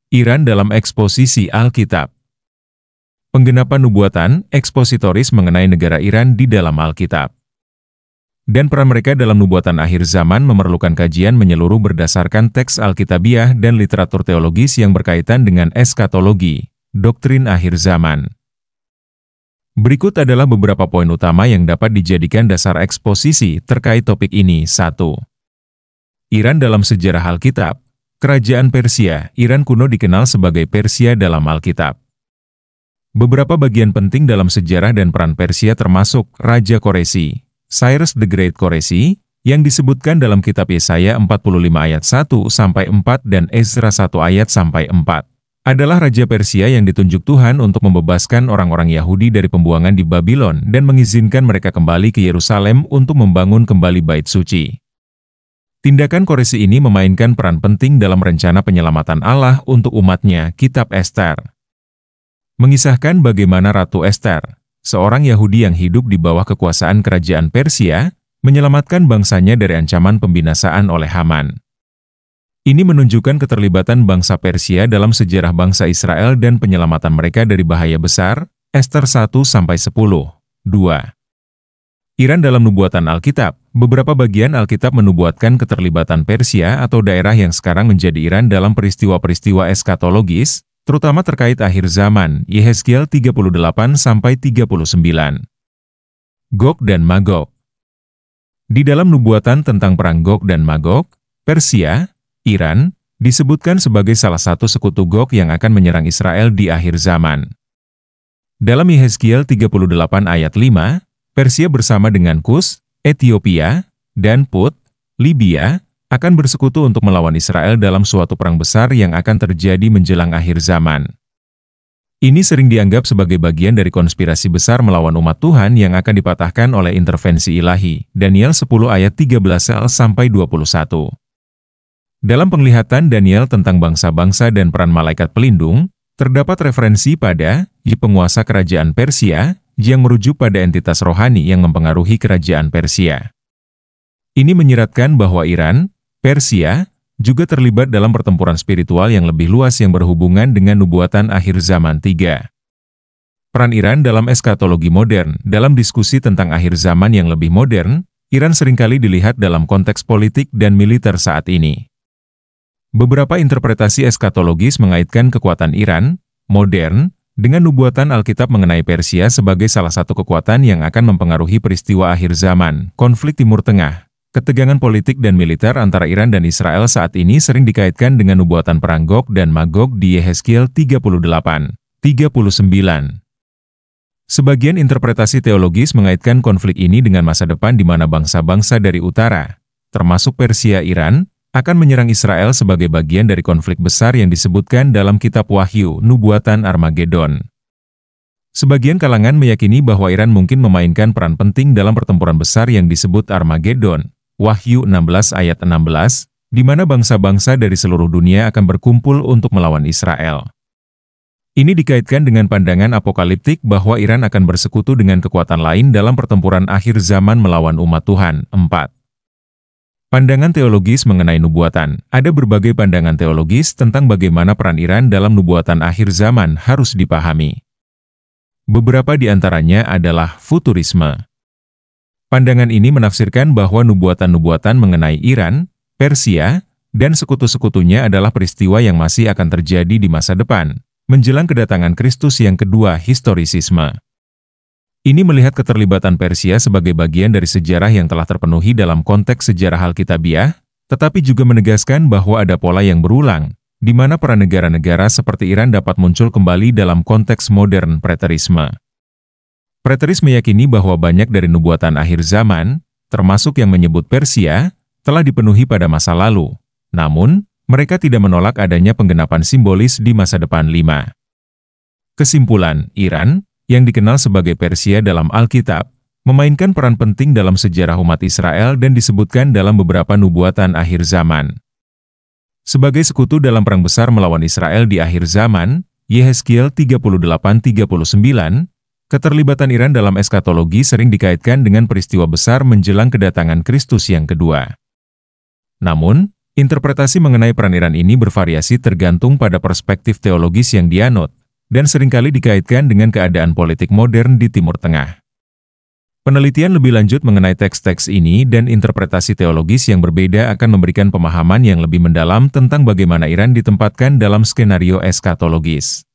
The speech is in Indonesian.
Iran dalam eksposisi Alkitab. Penggenapan nubuatan ekspositoris mengenai negara Iran di dalam Alkitab. Dan peran mereka dalam nubuatan akhir zaman memerlukan kajian menyeluruh berdasarkan teks Alkitabiah dan literatur teologis yang berkaitan dengan eskatologi, doktrin akhir zaman. Berikut adalah beberapa poin utama yang dapat dijadikan dasar eksposisi terkait topik ini. 1. Iran dalam sejarah Alkitab. Kerajaan Persia, Iran kuno dikenal sebagai Persia dalam Alkitab. Beberapa bagian penting dalam sejarah dan peran Persia termasuk Raja Koresi, Cyrus the Great Koresi, yang disebutkan dalam kitab Yesaya 45 ayat 1-4 dan Ezra 1 ayat 4, adalah Raja Persia yang ditunjuk Tuhan untuk membebaskan orang-orang Yahudi dari pembuangan di Babylon dan mengizinkan mereka kembali ke Yerusalem untuk membangun kembali Bait Suci. Tindakan Koresi ini memainkan peran penting dalam rencana penyelamatan Allah untuk umatnya. Kitab Ester mengisahkan bagaimana Ratu Ester, seorang Yahudi yang hidup di bawah kekuasaan kerajaan Persia, menyelamatkan bangsanya dari ancaman pembinasaan oleh Haman. Ini menunjukkan keterlibatan bangsa Persia dalam sejarah bangsa Israel dan penyelamatan mereka dari bahaya besar. Ester 1-10. 2. Iran dalam nubuatan Alkitab. Beberapa bagian Alkitab menubuatkan keterlibatan Persia atau daerah yang sekarang menjadi Iran dalam peristiwa-peristiwa eskatologis, terutama terkait akhir zaman. Yehezkiel 38-39. Gog dan Magog. Di dalam nubuatan tentang perang Gog dan Magog, Persia, Iran, disebutkan sebagai salah satu sekutu Gog yang akan menyerang Israel di akhir zaman. Dalam Yehezkiel 38 ayat 5, Persia bersama dengan Kus, Ethiopia, dan Put, Libya, akan bersekutu untuk melawan Israel dalam suatu perang besar yang akan terjadi menjelang akhir zaman. Ini sering dianggap sebagai bagian dari konspirasi besar melawan umat Tuhan yang akan dipatahkan oleh intervensi ilahi. Daniel 10 ayat 13-21. Dalam penglihatan Daniel tentang bangsa-bangsa dan peran malaikat pelindung, terdapat referensi pada penguasa kerajaan Persia, yang merujuk pada entitas rohani yang mempengaruhi kerajaan Persia. Ini menyiratkan bahwa Iran, Persia, juga terlibat dalam pertempuran spiritual yang lebih luas yang berhubungan dengan nubuatan akhir zaman 3. Peran Iran dalam eskatologi modern. Dalam diskusi tentang akhir zaman yang lebih modern, Iran seringkali dilihat dalam konteks politik dan militer saat ini. Beberapa interpretasi eskatologis mengaitkan kekuatan Iran, modern, dengan nubuatan Alkitab mengenai Persia sebagai salah satu kekuatan yang akan mempengaruhi peristiwa akhir zaman. Konflik Timur Tengah. Ketegangan politik dan militer antara Iran dan Israel saat ini sering dikaitkan dengan nubuatan perang Gog dan Magog di Yehezkiel 38-39. Sebagian interpretasi teologis mengaitkan konflik ini dengan masa depan di mana bangsa-bangsa dari utara, termasuk Persia Iran, akan menyerang Israel sebagai bagian dari konflik besar yang disebutkan dalam kitab Wahyu, nubuatan Armageddon. Sebagian kalangan meyakini bahwa Iran mungkin memainkan peran penting dalam pertempuran besar yang disebut Armageddon, Wahyu 16 ayat 16, di mana bangsa-bangsa dari seluruh dunia akan berkumpul untuk melawan Israel. Ini dikaitkan dengan pandangan apokaliptik bahwa Iran akan bersekutu dengan kekuatan lain dalam pertempuran akhir zaman melawan umat Tuhan. 4. Pandangan teologis mengenai nubuatan. Ada berbagai pandangan teologis tentang bagaimana peran Iran dalam nubuatan akhir zaman harus dipahami. Beberapa di antaranya adalah futurisme. Pandangan ini menafsirkan bahwa nubuatan-nubuatan mengenai Iran, Persia, dan sekutu-sekutunya adalah peristiwa yang masih akan terjadi di masa depan, menjelang kedatangan Kristus yang kedua. Historisisme. Ini melihat keterlibatan Persia sebagai bagian dari sejarah yang telah terpenuhi dalam konteks sejarah Alkitabiah, tetapi juga menegaskan bahwa ada pola yang berulang, di mana peran negara-negara seperti Iran dapat muncul kembali dalam konteks modern. Preterisme. Preteris meyakini bahwa banyak dari nubuatan akhir zaman, termasuk yang menyebut Persia, telah dipenuhi pada masa lalu. Namun, mereka tidak menolak adanya penggenapan simbolis di masa depan. 5. Kesimpulan, Iran, yang dikenal sebagai Persia dalam Alkitab, memainkan peran penting dalam sejarah umat Israel dan disebutkan dalam beberapa nubuatan akhir zaman. Sebagai sekutu dalam perang besar melawan Israel di akhir zaman, Yehezkiel 38-39, keterlibatan Iran dalam eskatologi sering dikaitkan dengan peristiwa besar menjelang kedatangan Kristus yang kedua. Namun, Interpretasi mengenai peran Iran ini bervariasi tergantung pada perspektif teologis yang dianut, dan seringkali dikaitkan dengan keadaan politik modern di Timur Tengah. Penelitian lebih lanjut mengenai teks-teks ini dan interpretasi teologis yang berbeda akan memberikan pemahaman yang lebih mendalam tentang bagaimana Iran ditempatkan dalam skenario eskatologis.